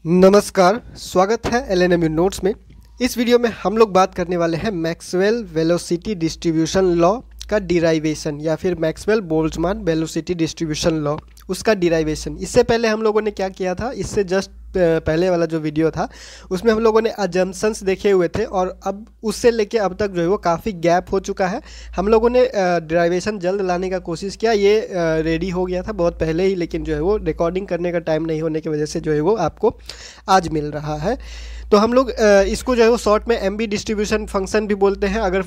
नमस्कार, स्वागत है एलएनएमयू नोट्स में। इस वीडियो में हम लोग बात करने वाले हैं मैक्सवेल वेलोसिटी डिस्ट्रीब्यूशन लॉ का डिराइवेशन या फिर Maxwell Boltzmann velocity distribution law उसका डिराइवेशन। इससे पहले हम लोगों ने क्या किया था, इससे जस्ट पहले वाला जो वीडियो था उसमें हम लोगों ने अजम्पशंस देखे हुए थे और अब उससे लेके अब तक जो है वो काफ़ी गैप हो चुका है। हम लोगों ने डिराइवेशन जल्द लाने का कोशिश किया, ये रेडी हो गया था बहुत पहले ही, लेकिन जो है वो रिकॉर्डिंग करने का टाइम नहीं होने की वजह से जो है वो आपको आज मिल रहा है। तो हम लोग इसको जो है वो शॉर्ट में एमबी डिस्ट्रीब्यूशन फंक्शन भी बोलते हैं। अगर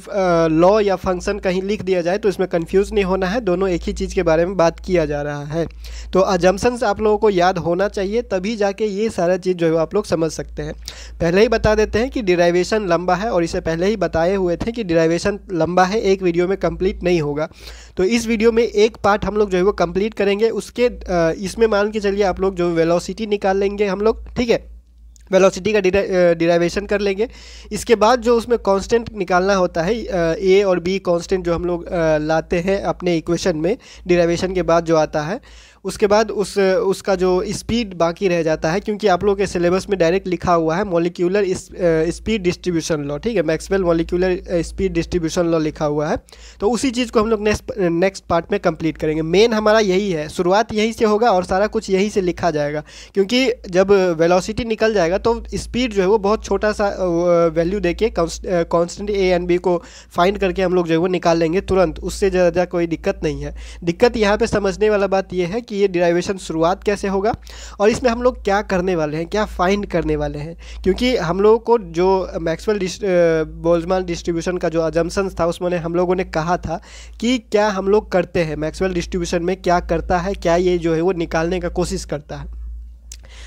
लॉ या फंक्शन कहीं लिख दिया जाए तो इसमें कंफ्यूज नहीं होना है, दोनों एक ही चीज़ के बारे में बात किया जा रहा है। तो अजम्पशंस आप लोगों को याद होना चाहिए, तभी जाके ये सारा चीज़ जो है वो आप लोग समझ सकते हैं। पहले ही बता देते हैं कि डिराइवेशन लंबा है और इसे पहले ही बताए हुए थे कि डिराइवेशन लंबा है, एक वीडियो में कंप्लीट नहीं होगा। तो इस वीडियो में एक पार्ट हम लोग जो है वो कंप्लीट करेंगे। उसके इसमें मान के चलिए आप लोग जो वेलोसिटी निकाल लेंगे हम लोग, ठीक है, वेलोसिटी का डिराइवेशन कर लेंगे। इसके बाद जो उसमें कांस्टेंट निकालना होता है, ए और बी कांस्टेंट जो हम लोग लाते हैं अपने इक्वेशन में डिराइवेशन के बाद जो आता है, उसके बाद उसका जो स्पीड बाकी रह जाता है, क्योंकि आप लोगों के सिलेबस में डायरेक्ट लिखा हुआ है मॉलिक्यूलर स्पीड डिस्ट्रीब्यूशन लॉ, ठीक है, Maxwell molecular speed distribution law लिखा हुआ है। तो उसी चीज़ को हम लोग नेक्स्ट पार्ट में कंप्लीट करेंगे। मेन हमारा यही है, शुरुआत यहीं से होगा और सारा कुछ यहीं से लिखा जाएगा, क्योंकि जब वेलोसिटी निकल जाएगा तो स्पीड जो है वो बहुत छोटा सा वैल्यू देके कांस्टेंट ए एंड बी को फाइंड करके हम लोग जो है वो निकाल लेंगे तुरंत, उससे ज़्यादा कोई दिक्कत नहीं है। दिक्कत यहाँ पे समझने वाला बात ये है कि ये डिराइवेशन शुरुआत कैसे होगा और इसमें हम लोग क्या करने वाले हैं, क्या फाइंड करने वाले हैं। क्योंकि हम लोगों को जो मैक्सवेल बोल्ट्जमान डिस्ट्रीब्यूशन का जो अजम्पशंस था उसमें हम लोगों ने कहा था कि क्या हम लोग करते हैं मैक्सवेल डिस्ट्रीब्यूशन में, क्या करता है, क्या ये जो है वो निकालने का कोशिश करता है।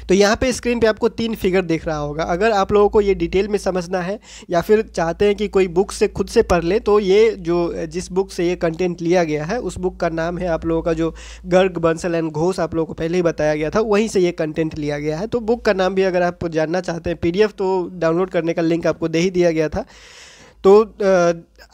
तो यहाँ पे स्क्रीन पे आपको 3 फिगर दिख रहा होगा। अगर आप लोगों को ये डिटेल में समझना है या फिर चाहते हैं कि कोई बुक से खुद से पढ़ ले, तो ये जो जिस बुक से ये कंटेंट लिया गया है उस बुक का नाम है आप लोगों का जो गर्ग बंसल एंड घोष, आप लोगों को पहले ही बताया गया था, वहीं से ये कंटेंट लिया गया है। तो बुक का नाम भी अगर आप जानना चाहते हैं, PDF तो डाउनलोड करने का लिंक आपको दे ही दिया गया था। तो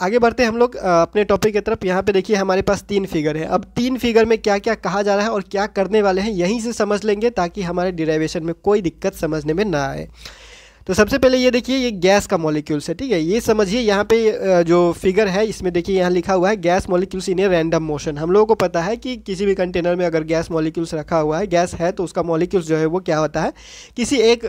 आगे बढ़ते हैं हम लोग अपने टॉपिक की तरफ। यहाँ पे देखिए हमारे पास 3 फिगर है। अब 3 फिगर में क्या क्या कहा जा रहा है और क्या करने वाले हैं यहीं से समझ लेंगे, ताकि हमारे डिराइवेशन में कोई दिक्कत समझने में ना आए। तो सबसे पहले ये देखिए, ये गैस का मॉलिक्यूल्स है, ठीक है, ये समझिए। यहाँ पे जो फिगर है इसमें देखिए यहाँ लिखा हुआ है gas molecules in a random motion. हम लोगों को पता है कि किसी भी कंटेनर में अगर गैस मॉलिक्यूल्स रखा हुआ है, गैस है, तो उसका मॉलिक्यूल्स जो है वो क्या होता है, किसी एक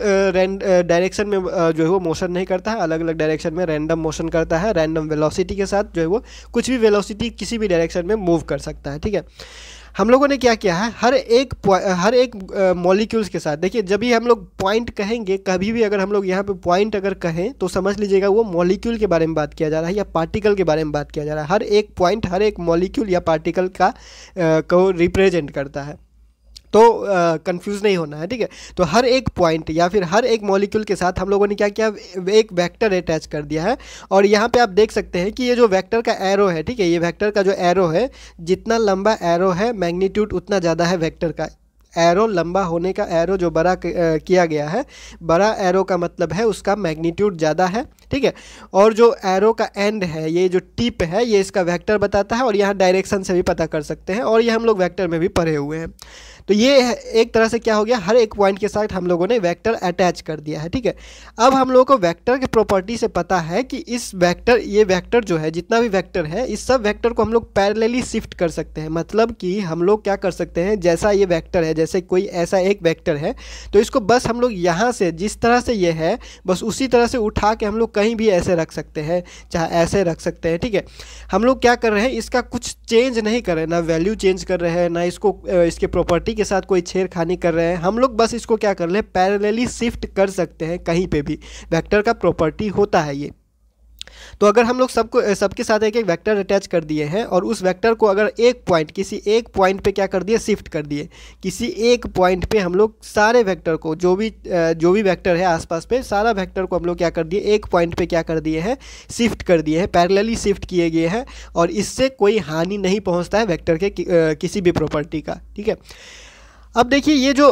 डायरेक्शन में जो है वो मोशन नहीं करता है, अलग अलग डायरेक्शन में रैंडम मोशन करता है। रैंडम वेलोसिटी के साथ जो है वो कुछ भी वेलोसिटी किसी भी डायरेक्शन में मूव कर सकता है, ठीक है। हम लोगों ने क्या किया है, हर एक मॉलिक्यूल्स के साथ देखिए, जब भी हम लोग पॉइंट कहेंगे, कभी भी अगर हम लोग यहाँ पे पॉइंट अगर कहें तो समझ लीजिएगा वो मॉलिक्यूल के बारे में बात किया जा रहा है या पार्टिकल के बारे में बात किया जा रहा है। हर एक पॉइंट हर एक मॉलिक्यूल या पार्टिकल का को रिप्रेजेंट करता है, तो कंफ्यूज नहीं होना है, ठीक है। तो हर एक पॉइंट या फिर हर एक मॉलिक्यूल के साथ हम लोगों ने क्या किया, एक वेक्टर अटैच कर दिया है। और यहाँ पे आप देख सकते हैं कि ये जो वेक्टर का एरो है, ठीक है, ये वेक्टर का जो एरो है, जितना लंबा एरो है मैग्नीट्यूड उतना ज़्यादा है वेक्टर का। एरो लंबा होने का, एरो जो बड़ा किया गया है, बड़ा एरो का मतलब है उसका मैग्नीट्यूड ज़्यादा है, ठीक है। और जो एरो का एंड है, ये जो टिप है, ये इसका वेक्टर बताता है और यहाँ डायरेक्शन से भी पता कर सकते हैं, और ये हम लोग वेक्टर में भी पढ़े हुए हैं। तो ये एक तरह से क्या हो गया, हर एक पॉइंट के साथ हम लोगों ने वेक्टर अटैच कर दिया है, ठीक है। अब हम लोगों को वेक्टर के प्रॉपर्टी से पता है कि इस वेक्टर, ये वेक्टर जो है, जितना भी वेक्टर है, इस सब वेक्टर को हम लोग पैरेलली शिफ्ट कर सकते हैं। मतलब कि हम लोग क्या कर सकते हैं, जैसा ये वेक्टर है, जैसे कोई ऐसा एक वेक्टर है, तो इसको बस हम लोग यहाँ से जिस तरह से ये है बस उसी तरह से उठा के हम लोग कहीं भी ऐसे रख सकते हैं, चाहे ऐसे रख सकते हैं, ठीक है। हम लोग क्या कर रहे हैं, इसका कुछ चेंज नहीं कर रहे हैं, ना वैल्यू चेंज कर रहे हैं, ना इसको इसके प्रॉपर्टी के साथ कोई छेड़खानी कर रहे हैं। हम लोग बस इसको क्या कर रहे हैं, पैरेलली शिफ्ट कर सकते हैं कहीं पे भी। वेक्टर का प्रॉपर्टी होता है ये। तो अगर हम लोग सबके साथ एक एक वेक्टर अटैच कर दिए हैं और उस वेक्टर को अगर एक पॉइंट, किसी एक पॉइंट पे क्या कर दिए, शिफ्ट कर दिए, किसी एक पॉइंट पे हम लोग सारे वेक्टर को, जो भी वेक्टर है आसपास पे, सारा वेक्टर को हम लोग क्या कर दिए, एक पॉइंट पे क्या कर दिए हैं, शिफ्ट कर दिए हैं, पैरेलली शिफ्ट किए गए हैं, और इससे कोई हानि नहीं पहुंचता है वेक्टर के किसी भी प्रॉपर्टी का, ठीक है। अब देखिए ये जो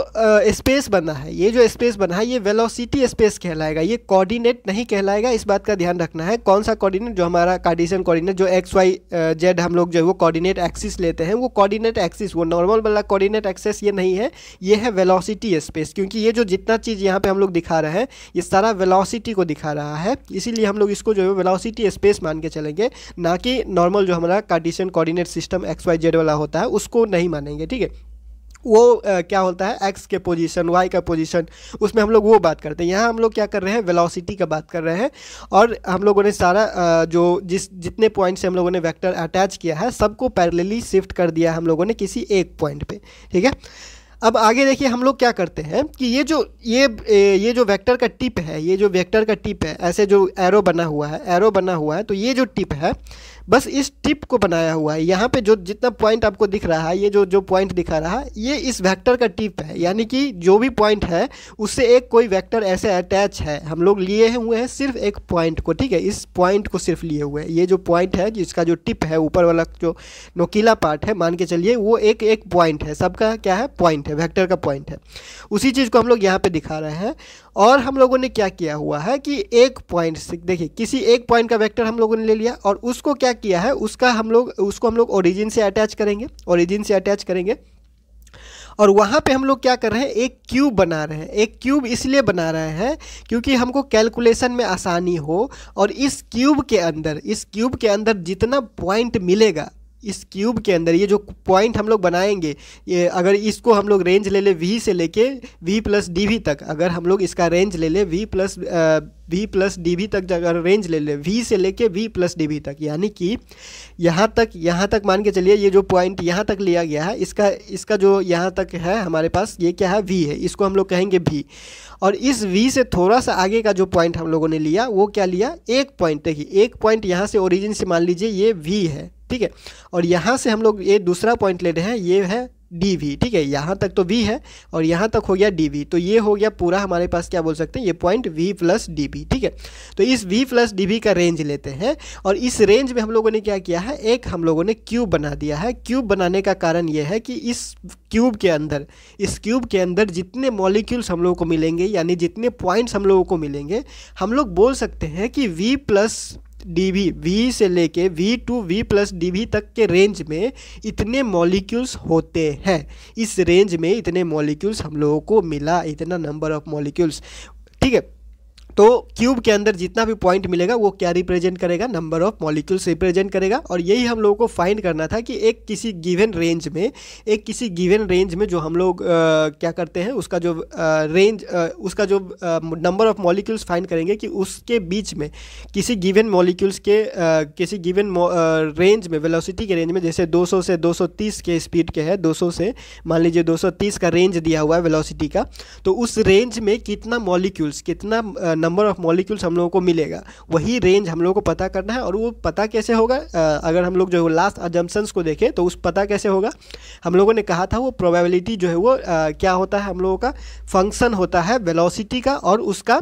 स्पेस बना है, ये जो स्पेस बना है ये वेलोसिटी स्पेस कहलाएगा, ये कोऑर्डिनेट नहीं कहलाएगा। इस बात का ध्यान रखना है। कौन सा कोऑर्डिनेट? जो हमारा कार्टेशियन कोऑर्डिनेट, जो एक्स वाई जेड हम लोग जो है वो कोऑर्डिनेट एक्सिस लेते हैं, वो कोऑर्डिनेट एक्सिस, वो नॉर्मल वाला कोऑर्डिनेट एक्सिस ये नहीं है, ये है वेलोसिटी स्पेस। क्योंकि ये जो जितना चीज़ यहाँ पे हम लोग दिखा रहे हैं ये सारा वेलोसिटी को दिखा रहा है, इसीलिए हम लोग इसको जो है वेलोसिटी स्पेस मान के चलेंगे, ना कि नॉर्मल जो हमारा Cartesian coordinate system X Y Z वाला होता है उसको नहीं मानेंगे। ठीक है, वो क्या होता है एक्स के पोजीशन, वाई का पोजीशन, उसमें हम लोग वो बात करते हैं। यहाँ हम लोग क्या कर रहे हैं? वेलोसिटी का बात कर रहे हैं। और हम लोगों ने सारा जो जितने पॉइंट से हम लोगों ने वेक्टर अटैच किया है सबको पैरेलली शिफ्ट कर दिया हम लोगों ने किसी एक पॉइंट पे। ठीक है, अब आगे देखिए हम लोग क्या करते हैं कि ये जो वेक्टर का टिप है, ये जो वेक्टर का टिप है, ऐसे जो एरो बना हुआ है, तो ये जो टिप है बस इस टिप को बनाया हुआ है। यहाँ पे जो जितना पॉइंट आपको दिख रहा है, ये जो पॉइंट दिखा रहा है ये इस वेक्टर का टिप है, यानी कि जो भी पॉइंट है उससे एक कोई वेक्टर ऐसे अटैच है, हम लोग लिए हुए हैं सिर्फ एक पॉइंट को। ठीक है, इस पॉइंट को सिर्फ लिए हुए हैं। ये जो पॉइंट है जिसका जो टिप है, ऊपर वाला जो नोकीला पार्ट है, मान के चलिए वो एक पॉइंट है, सबका क्या है? पॉइंट है, वेक्टर का पॉइंट है। उसी चीज़ को हम लोग यहाँ पे दिखा रहे हैं। और हम लोगों ने क्या किया हुआ है कि एक पॉइंट से, देखिए किसी एक पॉइंट का वेक्टर हम लोगों ने ले लिया और उसको क्या किया है, उसको हम लोग ओरिजिन से अटैच करेंगे, और वहाँ पे हम लोग क्या कर रहे हैं? एक क्यूब बना रहे हैं। एक क्यूब इसलिए बना रहे हैं क्योंकि हमको कैलकुलेशन में आसानी हो, और इस क्यूब के अंदर जितना पॉइंट मिलेगा, इस क्यूब के अंदर ये जो पॉइंट हम लोग बनाएंगे, ये अगर इसको हम लोग रेंज ले ले v से लेके v प्लस डी वी तक, अगर हम लोग इसका रेंज ले ले v प्लस डी वी तक, अगर रेंज ले ले v से लेके v प्लस डी वी तक, यानी कि यहाँ तक मान के चलिए ये जो पॉइंट यहाँ तक लिया गया है, इसका जो यहाँ तक है हमारे पास, ये क्या है? v है, इसको हम लोग कहेंगे v। और इस v से थोड़ा सा आगे का जो पॉइंट हम लोगों ने लिया वो क्या लिया? एक पॉइंट। देखिए एक पॉइंट यहाँ से ओरिजिन से मान लीजिए ये v है, ठीक है, और यहाँ से हम लोग ये दूसरा पॉइंट ले रहे हैं, ये है dv। ठीक है, यहाँ तक तो v है और यहाँ तक हो गया dv, तो ये हो गया पूरा हमारे पास, क्या बोल सकते हैं, ये पॉइंट v प्लस dv। ठीक है, तो इस v प्लस dv का रेंज लेते हैं, और इस रेंज में हम लोगों ने क्या किया है? एक हम लोगों ने क्यूब बना दिया है। क्यूब बनाने का कारण ये है कि इस क्यूब के अंदर जितने मॉलिक्यूल्स हम लोगों को मिलेंगे, यानी जितने पॉइंट्स हम लोगों को मिलेंगे, हम लोग बोल सकते हैं कि v प्लस dv, v से लेके v to v plus dv तक के रेंज में इतने मॉलिक्यूल्स होते हैं। इस रेंज में इतने मॉलिक्यूल्स हम लोगों को मिला, इतना नंबर ऑफ मॉलिक्यूल्स। ठीक है, तो क्यूब के अंदर जितना भी पॉइंट मिलेगा वो क्या रिप्रेजेंट करेगा? नंबर ऑफ मॉलिक्यूल्स रिप्रेजेंट करेगा। और यही हम लोगों को फाइंड करना था कि एक किसी गिवन रेंज में जो हम लोग क्या करते हैं, उसका जो नंबर ऑफ मॉलिक्यूल्स फाइंड करेंगे कि उसके बीच में किसी गिवन मॉलिक्यूल्स के किसी गिवन रेंज में, वेलोसिटी के रेंज में, जैसे 200 से 230 के स्पीड के है, 200 से मान लीजिए 230 का रेंज दिया हुआ है वेलोसिटी का, तो उस रेंज में कितना नंबर ऑफ मॉलिक्यूल्स हम लोगों को मिलेगा, वही रेंज हम लोगों को पता करना है। और वो पता कैसे होगा? अगर हम लोग जो लास्ट अजम्पशंस को देखें तो उस पता कैसे होगा? हम लोगों ने कहा था वो प्रोबेबिलिटी जो है वो क्या होता है, हम लोगों का फंक्शन होता है वेलोसिटी का और उसका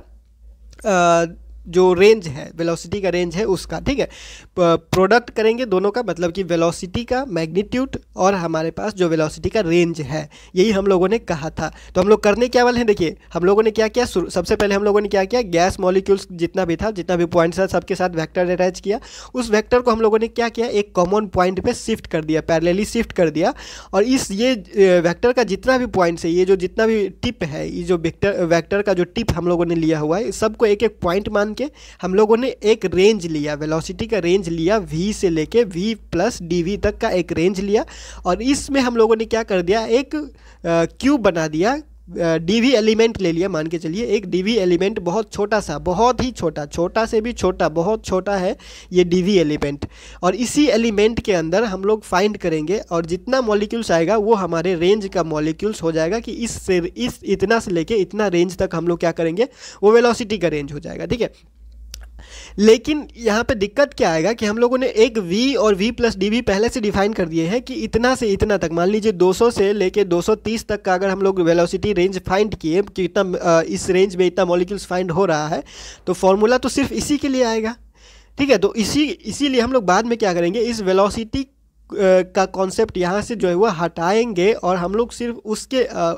जो रेंज है, वेलोसिटी का रेंज है उसका। ठीक है, प्रोडक्ट करेंगे दोनों का, मतलब कि वेलोसिटी का मैग्नीट्यूड और हमारे पास जो वेलोसिटी का रेंज है, यही हम लोगों ने कहा था। तो हम लोग करने क्या वाले हैं? देखिए हम लोगों ने क्या किया, सबसे पहले हम लोगों ने क्या किया, गैस मॉलिक्यूल्स जितना भी था, जितना भी पॉइंट्स था, सबके साथ वेक्टर अटैच किया। उस वेक्टर को हम लोगों ने क्या किया, एक कॉमन पॉइंट पे शिफ्ट कर दिया, पैरेलली शिफ्ट कर दिया। और ये वेक्टर का जितना भी पॉइंट्स है, ये जो जितना भी टिप है, ये जो वेक्टर का जो टिप हम लोगों ने लिया हुआ है, सबको एक एक पॉइंट मान के हम लोगों ने एक रेंज लिया, वेलोसिटी का रेंज लिया, v से लेके v प्लस dv तक का एक रेंज लिया। और इसमें हम लोगों ने क्या कर दिया, एक क्यूब बना दिया, dv एलिमेंट ले लिया। मान के चलिए एक dv एलिमेंट बहुत छोटा सा, बहुत ही छोटा से भी छोटा, बहुत छोटा है ये dv एलिमेंट। और इसी एलिमेंट के अंदर हम लोग फाइंड करेंगे, और जितना मॉलिक्यूल्स आएगा वो हमारे रेंज का मॉलिक्यूल्स हो जाएगा कि इस इतना से लेके इतना रेंज तक हम लोग क्या करेंगे, वो वेलोसिटी का रेंज हो जाएगा। ठीक है, लेकिन यहाँ पे दिक्कत क्या आएगा कि हम लोगों ने एक v और v प्लस डी वी पहले से डिफाइन कर दिए हैं कि इतना से इतना तक, मान लीजिए 200 से लेके 230 तक का अगर हम लोग वेलोसिटी रेंज फाइंड किए कि इतना इस रेंज में इतना मॉलिक्यूल्स फाइंड हो रहा है, तो फॉर्मूला तो सिर्फ इसी के लिए आएगा। ठीक है, तो इसीलिए हम लोग बाद में क्या करेंगे, इस वेलोसिटी का कॉन्सेप्ट यहाँ से जो है वो हटाएंगे और हम लोग सिर्फ उसके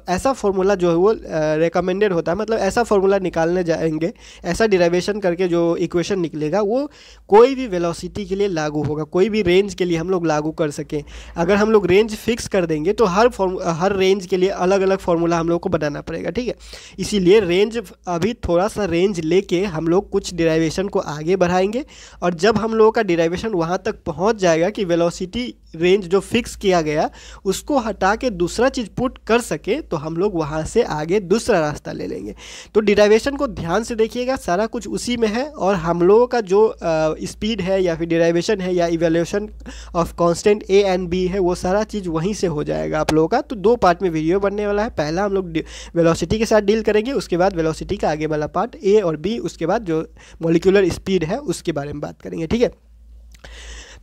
ऐसा फॉर्मूला जो है वो रेकमेंडेड होता है, मतलब ऐसा फॉर्मूला निकालने जाएंगे, ऐसा डिराइवेशन करके जो इक्वेशन निकलेगा वो कोई भी वेलोसिटी के लिए लागू होगा, कोई भी रेंज के लिए हम लोग लागू कर सकें। अगर हम लोग रेंज फिक्स कर देंगे तो हर रेंज के लिए अलग अलग फार्मूला हम लोग को बनाना पड़ेगा, ठीक है। इसीलिए रेंज अभी थोड़ा सा रेंज लेके हम लोग कुछ डिराइवेशन को आगे बढ़ाएंगे और जब हम लोगों का डिराइवेशन वहाँ तक पहुँच जाएगा कि वेलोसिटी रेंज जो फिक्स किया गया उसको हटा के दूसरा चीज़ पुट कर सके तो हम लोग वहाँ से आगे दूसरा रास्ता ले लेंगे। तो डिराइवेशन को ध्यान से देखिएगा, सारा कुछ उसी में है और हम लोगों का जो स्पीड है या फिर डिराइवेशन है या evaluation of constant A and B है वो सारा चीज़ वहीं से हो जाएगा आप लोगों का। तो 2 पार्ट में वीडियो बनने वाला है, पहला हम लोग वेलोसिटी के साथ डील करेंगे, उसके बाद वेलोसिटी का आगे वाला पार्ट ए और बी, उसके बाद जो मॉलिक्यूलर स्पीड है उसके बारे में बात करेंगे, ठीक है।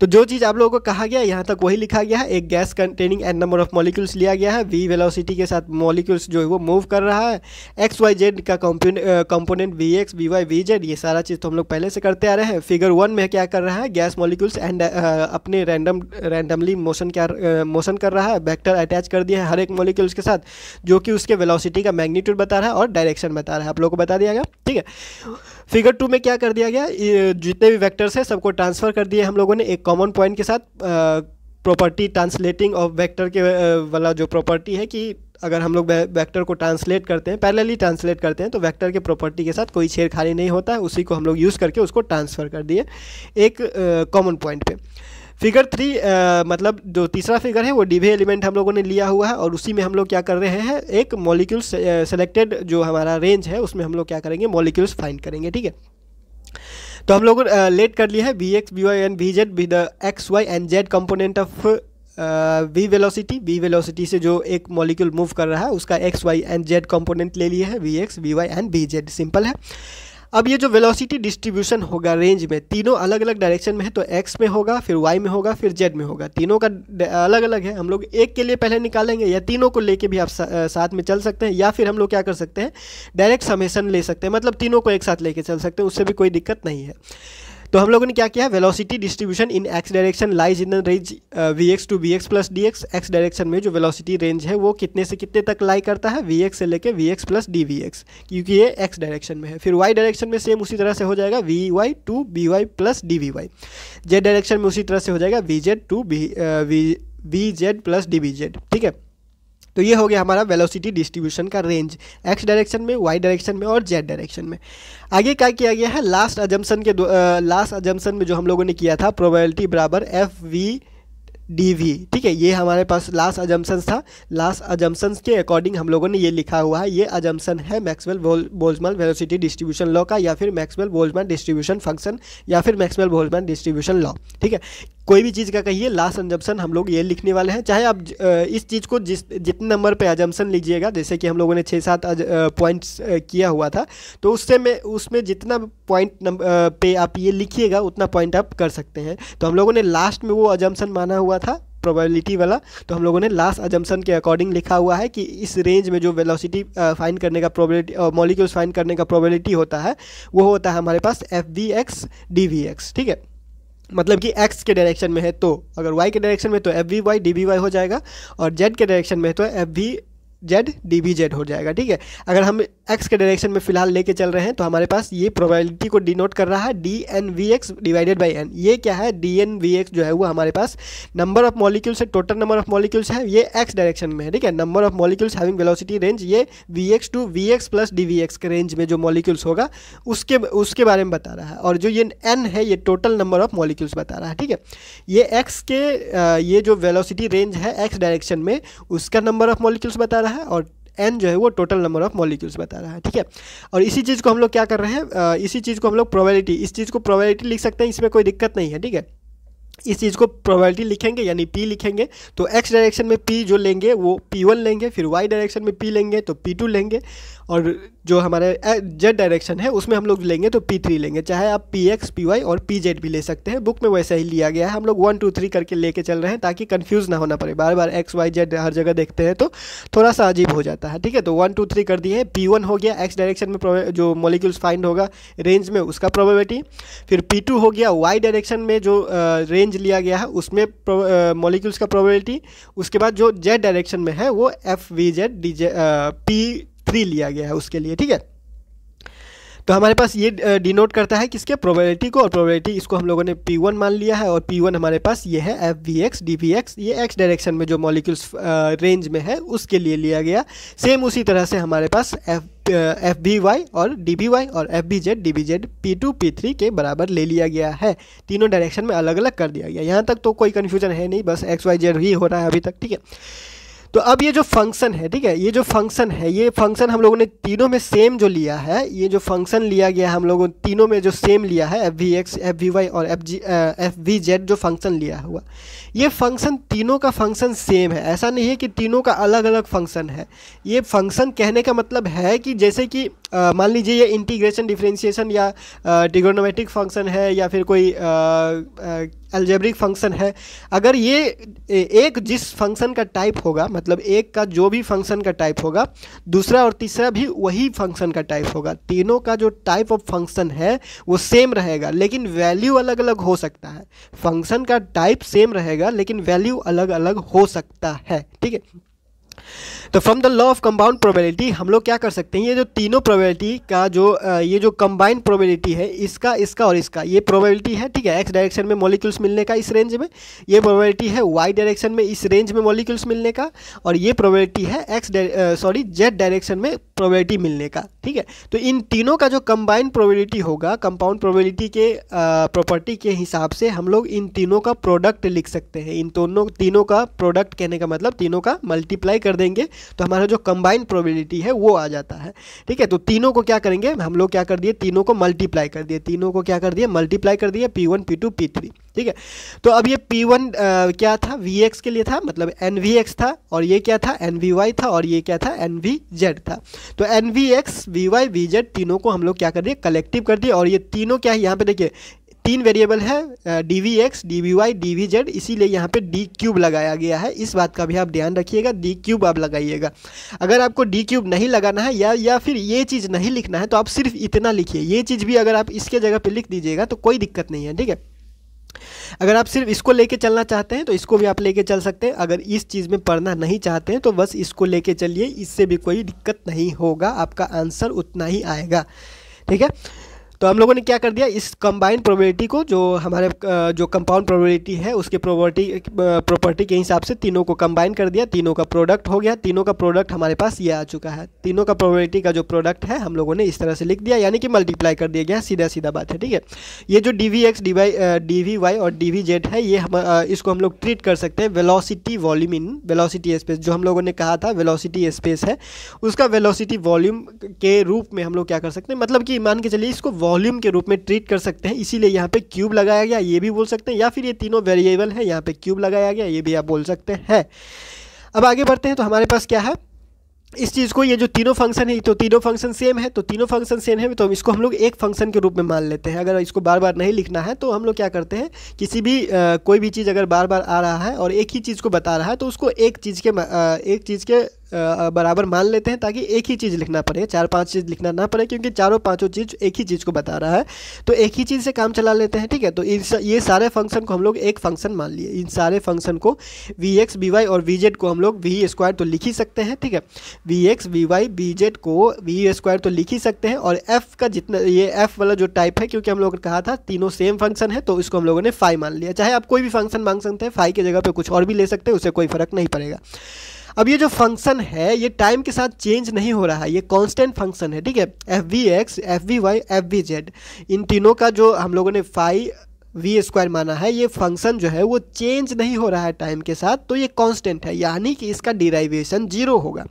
तो जो चीज़ आप लोगों को कहा गया यहाँ तक वही लिखा गया है, एक gas containing N number of molecules लिया गया है, वी वेलोसिटी के साथ मॉलिक्यूल्स जो है वो मूव कर रहा है, एक्स वाई जेड का component V X V Y V Z, ये सारा चीज़ तो हम लोग पहले से करते आ रहे हैं। फिगर 1 में क्या कर रहा है, गैस मॉलिक्यूल्स एंड अपने रैंडमली मोशन कर रहा है, वेक्टर अटैच कर दिया है हर एक मॉलिक्यूल्स के साथ जो कि उसके वेलोसिटी का मैग्नीट्यूड बता रहा है और डायरेक्शन बता रहा है, आप लोगों को बता दिया गया, ठीक है। फिगर 2 में क्या कर दिया गया, जितने भी वेक्टर्स हैं सबको ट्रांसफ़र कर दिए हम लोगों ने एक कॉमन पॉइंट के साथ, प्रॉपर्टी ट्रांसलेटिंग ऑफ वेक्टर के वाला जो प्रॉपर्टी है कि अगर हम लोग वेक्टर को ट्रांसलेट करते हैं, पैरेलली ट्रांसलेट करते हैं तो वेक्टर के प्रॉपर्टी के साथ कोई छेड़खानी नहीं होता है, उसी को हम लोग यूज़ करके उसको ट्रांसफ़र कर दिए एक कॉमन पॉइंट पे। फिगर 3 मतलब जो तीसरा फिगर है वो डीवे एलिमेंट हम लोगों ने लिया हुआ है और उसी में हम लोग क्या कर रहे हैं, एक मॉलिक्यूल सेलेक्टेड जो हमारा रेंज है उसमें हम लोग क्या करेंगे, मॉलिक्यूल्स फाइंड करेंगे, ठीक है। तो हम लोग लेट कर लिया है V X V Y and V Z with X Y and Z component of V velocity से जो एक मॉलिक्यूल मूव कर रहा है उसका X Y and Z component ले लिया है, V X V Y and V Z, simple है। अब ये जो वेलोसिटी डिस्ट्रीब्यूशन होगा रेंज में, तीनों अलग अलग डायरेक्शन में है, तो एक्स में होगा, फिर वाई में होगा, फिर जेड में होगा, तीनों का अलग अलग है। हम लोग एक के लिए पहले निकालेंगे या तीनों को लेके भी आप साथ में चल सकते हैं, या फिर हम लोग क्या कर सकते हैं, डायरेक्ट समेशन ले सकते हैं, मतलब तीनों को एक साथ लेके चल सकते हैं, उससे भी कोई दिक्कत नहीं है। तो हम लोगों ने क्या किया, velocity distribution in X direction lies in the range V X to V X plus D X. X direction में जो वेलोसिटी रेंज है वो कितने से कितने तक लाई करता है, वी एक्स से लेके V X plus D V X, क्योंकि ये एक्स डायरेक्शन में है। फिर वाई डायरेक्शन में सेम उसी तरह से हो जाएगा V Y to B Y plus D V Y. Z direction में उसी तरह से हो जाएगा V Z to V Z plus D V Z, ठीक है। तो ये हो गया हमारा वेलोसिटी डिस्ट्रीब्यूशन का रेंज एक्स डायरेक्शन में, वाई डायरेक्शन में और जेड डायरेक्शन में। आगे क्या किया गया है, लास्ट अजम्पशन में जो हम लोगों ने किया था प्रोबेबिलिटी बराबर एफ वी डी वी, ठीक है। ये हमारे पास लास्ट अजम्पशंस था, लास्ट अजम्पशंस के अकॉर्डिंग हम लोगों ने ये लिखा हुआ है, ये अजम्पशन है Maxwell Boltzmann velocity distribution law का, या फिर मैक्सवेल बोल्ट्जमैन डिस्ट्रीब्यूशन फंक्शन, या फिर मैक्सवेल बोल्ट्जमैन डिस्ट्रीब्यूशन लॉ, ठीक है। कोई भी चीज़ का कहिए, लास्ट अजम्पशन हम लोग ये लिखने वाले हैं। चाहे आप इस चीज़ को जितने नंबर पे अजम्पशन लीजिएगा, जैसे कि हम लोगों ने 6-7 पॉइंट्स किया हुआ था, तो उसमें जितना पॉइंट पे आप ये लिखिएगा उतना पॉइंट आप कर सकते हैं। तो हम लोगों ने लास्ट में वो अजम्पशन माना हुआ था प्रोबेबिलिटी वाला, तो हम लोगों ने लास्ट अजम्पशन के अकॉर्डिंग लिखा हुआ है कि इस रेंज में जो वेलोसिटी फाइंड करने का प्रोबेबिलिटी, मॉलिक्यूल्स फाइंड करने का प्रोबेबिलिटी होता है वो होता है हमारे पास F we x D V X, ठीक है। मतलब कि x के डायरेक्शन में है तो अगर y के डायरेक्शन में तो F we Y D V Y हो जाएगा, और z के डायरेक्शन में तो F we Z D B Z हो जाएगा, ठीक है। अगर हम x के डायरेक्शन में फिलहाल लेके चल रहे हैं तो हमारे पास ये प्रोबेबिलिटी को डिनोट कर रहा है d n v x divided by n. ये क्या है, डी एन वी एक्स जो है वो हमारे पास नंबर ऑफ मॉलिक्यूल्स है, टोटल नंबर ऑफ मॉलिक्यूल्स है, ये x डायरेक्शन में है, ठीक है। Number of molecules having velocity range, ये V X to V X plus D V X के रेंज में जो मॉलिक्यूल्स होगा उसके बारे में बता रहा है, और जो ये n है ये टोटल नंबर ऑफ मॉलिक्यूल्स बता रहा है, ठीक है। ये x के ये जो वेलोसिटी रेंज है x डायरेक्शन में उसका नंबर ऑफ मॉलिक्यूल्स बता रहा है, और n जो है वो टोटल नंबर ऑफ मॉलिक्यूल्स बता रहा है, ठीक है। और इसी चीज़ को हम लोग क्या कर रहे हैं, इसी चीज़ को हम लोग प्रोबेबिलिटी, इस चीज़ को प्रोबेबिलिटी लिख सकते हैं, इसमें कोई दिक्कत नहीं है, ठीक है। इस चीज़ को प्रोबेबिलिटी लिखेंगे यानी p लिखेंगे, तो x डायरेक्शन में p जो लेंगे वो p1 लेंगे, फिर y डायरेक्शन में p लेंगे तो p2 लेंगे, और जो हमारे z डायरेक्शन है उसमें हम लोग लेंगे तो p3 लेंगे। चाहे आप px py और pz भी ले सकते हैं, बुक में वैसा ही लिया गया है, हम लोग 1 2 3 करके लेके चल रहे हैं ताकि कंफ्यूज ना होना पड़े, बार बार x y z हर जगह देखते हैं तो थोड़ा सा अजीब हो जाता है, ठीक है। तो 1 2 3 कर दिए, p1 हो गया x डायरेक्शन में जो मॉलिक्यूल्स फाइंड होगा रेंज में उसका प्रोबेबिलिटी, फिर p2 हो गया y डायरेक्शन में जो रेंज लिया गया है उसमें मॉलिक्यूल्स का प्रोबेबिलिटी, उसके बाद जो जेड डायरेक्शन में है वो FVZ P3 लिया गया है उसके लिए, ठीक है। तो हमारे पास ये डिनोट करता है किसके, प्रोबेबिलिटी को, और प्रोबेबिलिटी इसको हम लोगों ने P1 मान लिया है, और P1 हमारे पास ये है FVX DVX, ये एक्स डायरेक्शन में जो मॉलिक्यूल्स रेंज में है उसके लिए लिया गया। सेम उसी तरह से हमारे पास FBY और DBY और FBZ DBZ P2 P3 के बराबर ले लिया गया है, तीनों डायरेक्शन में अलग अलग कर दिया गया। यहाँ तक तो कोई कन्फ्यूजन है नहीं, बस XYZ ही हो रहा है अभी तक, ठीक है। तो अब ये जो फंक्शन है, ठीक है, ये जो फंक्शन है, ये फंक्शन हम लोगों ने तीनों में सेम जो लिया है, ये जो फंक्शन लिया गया है हम लोगों ने तीनों में जो सेम लिया है, FVX FVY और FVZ जो फंक्शन लिया हुआ, ये फंक्शन तीनों का फंक्शन सेम है। ऐसा नहीं है कि तीनों का अलग अलग फंक्शन है। ये फंक्शन कहने का मतलब है कि जैसे कि मान लीजिए ये इंटीग्रेशन डिफरेंशिएशन या ट्रिगोनोमेट्रिक फंक्शन है या फिर कोई अलजेब्रिक फंक्शन है, अगर ये एक जिस फंक्शन का टाइप होगा, मतलब एक का जो भी फंक्शन का टाइप होगा, दूसरा और तीसरा भी वही फंक्शन का टाइप होगा। तीनों का जो टाइप ऑफ फंक्शन है वो सेम रहेगा, लेकिन वैल्यू अलग अलग हो सकता है। फंक्शन का टाइप सेम रहेगा लेकिन वैल्यू अलग अलग हो सकता है, ठीक है। तो from the law of compound probability हम लोग क्या कर सकते हैं, ये जो तीनों प्रोबेबिलिटी का जो ये जो कंबाइंड प्रोबेबिलिटी है, इसका, इसका और इसका, ये प्रोबेबिलिटी है, ठीक है, एक्स डायरेक्शन में मॉलिक्यूल्स मिलने का इस रेंज में, ये प्रोबेबिलिटी है वाई डायरेक्शन में इस रेंज में मॉलिक्यूल्स मिलने का, और ये प्रोबेबिलिटी है जेड डायरेक्शन में प्रोबेबिलिटी मिलने का, ठीक है। तो इन तीनों का जो कंबाइंड प्रोबेबिलिटी होगा, कंपाउंड प्रोबेबिलिटी के प्रॉपर्टी के हिसाब से हम लोग इन तीनों का प्रोडक्ट लिख सकते हैं। इन तीनों का प्रोडक्ट कहने का मतलब तीनों का मल्टीप्लाई कर देंगे तो हमारा जो कंबाइंड प्रोबेबिलिटी है वो आ जाता है, ठीक है। तो तीनों को क्या करेंगे हम लोग, क्या कर दिए, तीनों को मल्टीप्लाई कर दिए, तीनों को क्या कर दिए, मल्टीप्लाई कर दिए, P1 P2 P3, ठीक है। तो अब ये P1 क्या था, VX के लिए था, मतलब NVX था, और ये क्या था, NVY था, और ये क्या था, NVZ था। तो NVX VY VZ तीनों को हम लोग क्या कर दिए, कलेक्टिव कर दिए, और ये तीनों क्या है, यहाँ पे देखिए तीन वेरिएबल है, DVX DVY DVZ, इसीलिए यहाँ पे D क्यूब लगाया गया है। इस बात का भी आप ध्यान रखिएगा, D क्यूब आप लगाइएगा। अगर आपको D क्यूब नहीं लगाना है या फिर ये चीज़ नहीं लिखना है तो आप सिर्फ इतना लिखिए, ये चीज़ भी अगर आप इसके जगह पे लिख दीजिएगा तो कोई दिक्कत नहीं है, ठीक है। अगर आप सिर्फ इसको लेके चलना चाहते हैं तो इसको भी आप लेके चल सकते हैं, अगर इस चीज़ में पढ़ना नहीं चाहते हैं तो बस इसको लेके चलिए, इससे भी कोई दिक्कत नहीं होगा, आपका आंसर उतना ही आएगा, ठीक है। तो हम लोगों ने क्या कर दिया, इस कंबाइंड प्रोबेबिलिटी को, जो हमारे जो कंपाउंड प्रोबेबिलिटी है उसके प्रॉपर्टी के हिसाब से तीनों को कंबाइन कर दिया, तीनों का प्रोडक्ट हो गया। तीनों का प्रोडक्ट हमारे पास ये आ चुका है, तीनों का प्रोबेबिलिटी का जो प्रोडक्ट है हम लोगों ने इस तरह से लिख दिया, यानी कि मल्टीप्लाई कर दिया गया, सीधा सीधा बात है, ठीक है। ये जो DVX DVY और DVZ है, ये हम इसको हम लोग ट्रीट कर सकते हैं velocity volume in velocity space, जो हम लोगों ने कहा था वेलोसिटी स्पेस है उसका वेलोसिटी वॉल्यूम के रूप में हम लोग क्या कर सकते हैं, मतलब कि मान के चलिए इसको वॉल्यूम के रूप में ट्रीट कर सकते हैं, इसीलिए यहाँ पे क्यूब लगाया गया, ये भी बोल सकते हैं, या फिर ये तीनों वेरिएबल है यहाँ पे क्यूब लगाया गया, ये भी आप बोल सकते हैं। अब आगे बढ़ते हैं, तो हमारे पास क्या है, इस चीज़ को, ये जो तीनों फंक्शन है तो तीनों फंक्शन सेम है, तो तीनों फंक्शन सेम है तो इसको हम लोग एक फंक्शन के रूप में मान लेते हैं। अगर इसको बार बार नहीं लिखना है तो हम लोग क्या करते हैं, किसी भी कोई भी चीज़ अगर बार बार आ रहा है और एक ही चीज़ को बता रहा है तो उसको एक चीज़ के बराबर मान लेते हैं, ताकि एक ही चीज़ लिखना पड़े, 4-5 चीज़ लिखना ना पड़े, क्योंकि चारों पांचों चीज़ एक ही चीज़ को बता रहा है, तो एक ही चीज़ से काम चला लेते हैं, ठीक है। तो ये सारे फंक्शन को हम लोग एक फंक्शन मान लिए, इन सारे फंक्शन को VX VY और VZ को हम लोग V² तो लिख ही सकते हैं, ठीक है। VX VY VZ को V² तो लिख ही सकते हैं, और F का जितना, ये F वाला जो टाइप है, क्योंकि हम लोगों ने कहा था तीनों सेम फंक्शन है तो इसको हम लोगों ने फाई मान लिया। चाहे आप कोई भी फंक्शन मांग सकते हैं, फाई की जगह पे कुछ और भी ले सकते हैं, उससे कोई फर्क नहीं पड़ेगा। अब ये जो फंक्शन है ये टाइम के साथ चेंज नहीं हो रहा है, ये कांस्टेंट फंक्शन है, ठीक है। FVX FVY FVZ इन तीनों का जो हम लोगों ने फाई V² माना है, ये फंक्शन जो है वो चेंज नहीं हो रहा है टाइम के साथ, तो ये कांस्टेंट है, यानी कि इसका डिराइवेशन 0 होगा।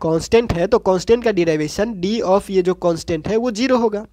कांस्टेंट है तो कांस्टेंट का डिराइवेशन D ऑफ ये जो कांस्टेंट है वो 0 होगा,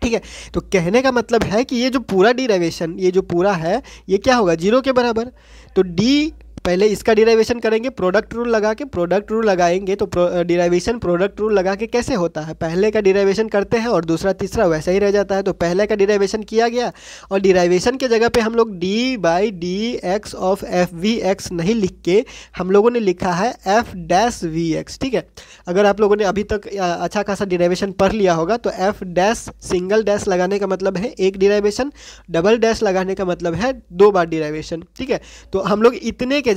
ठीक है। तो कहने का मतलब है कि ये जो पूरा डिराइवेशन, ये जो पूरा है ये क्या होगा, 0 के बराबर। तो D पहले इसका डिराइवेशन करेंगे प्रोडक्ट रूल लगा के, प्रोडक्ट रूल लगाएंगे तो डिराइवेशन प्रोडक्ट रूल लगा के कैसे होता है, पहले का डिराइवेशन करते हैं और दूसरा तीसरा वैसा ही रह जाता है। तो पहले का डिराइवेशन किया गया और डिराइवेशन के जगह पे हम लोग d by d x of f we x नहीं लिख के हम लोगों ने लिखा है एफ डैश वी एक्स। ठीक है, अगर आप लोगों ने अभी तक अच्छा खासा डिराइवेशन पढ़ लिया होगा तो एफ डैश सिंगल डैश लगाने का मतलब है एक डिराइवेशन, डबल डैश लगाने का मतलब है 2 बार डिराइवेशन। ठीक है, तो हम लोग इतने के